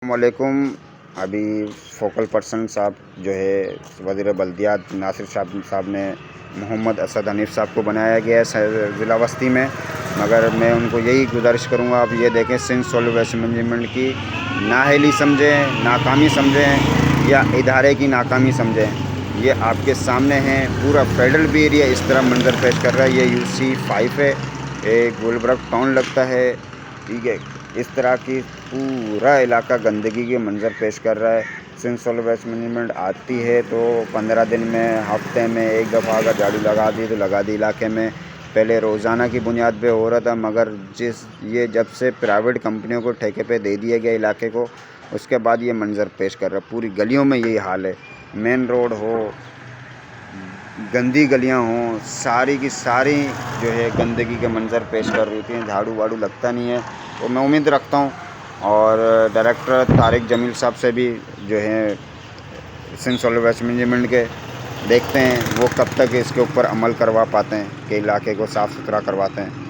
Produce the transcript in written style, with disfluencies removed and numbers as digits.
वालेकुम। अभी focal person साहब जो है वज़ीर बल्दियात नासिर साहब ने मोहम्मद असद हनीफ़ साहब को बनाया गया है ज़िला बस्ती में, मगर मैं उनको यही गुजारिश करूँगा, आप ये देखें सिंध सॉलिड वेस्ट मैनेजमेंट की नाअहली समझें, नाकामी समझें या इदारे की नाकामी समझें, ये आपके सामने हैं। पूरा फेडरल भी एरिया इस तरह मंजर पेश कर रहा है। ये UC5 है, एक गुलबर्ग टाउन लगता है, ठीक है। इस तरह की पूरा इलाका गंदगी के मंजर पेश कर रहा है। सिंध सॉलिड वेस्ट मैनेजमेंट आती है तो 15 दिन में, हफ्ते में एक दफ़ा अगर झाड़ू लगा दी तो लगा दी इलाके में। पहले रोज़ाना की बुनियाद पे हो रहा था, मगर जब से प्राइवेट कंपनियों को ठेके पे दे दिया गया इलाके को, उसके बाद ये मंजर पेश कर रहा है। पूरी गलियों में यही हाल है। मेन रोड हो, गंदी गलियां हों, सारी की सारी जो है गंदगी के मंजर पेश कर रही थी। झाड़ू वाड़ू लगता नहीं है। तो मैं उम्मीद रखता हूँ और डायरेक्टर तारिक जमील साहब से भी जो है सिंध सॉलिड वेस्ट मैनेजमेंट के, देखते हैं वो कब तक इसके ऊपर अमल करवा पाते हैं कि इलाके को साफ़ सुथरा करवाते हैं।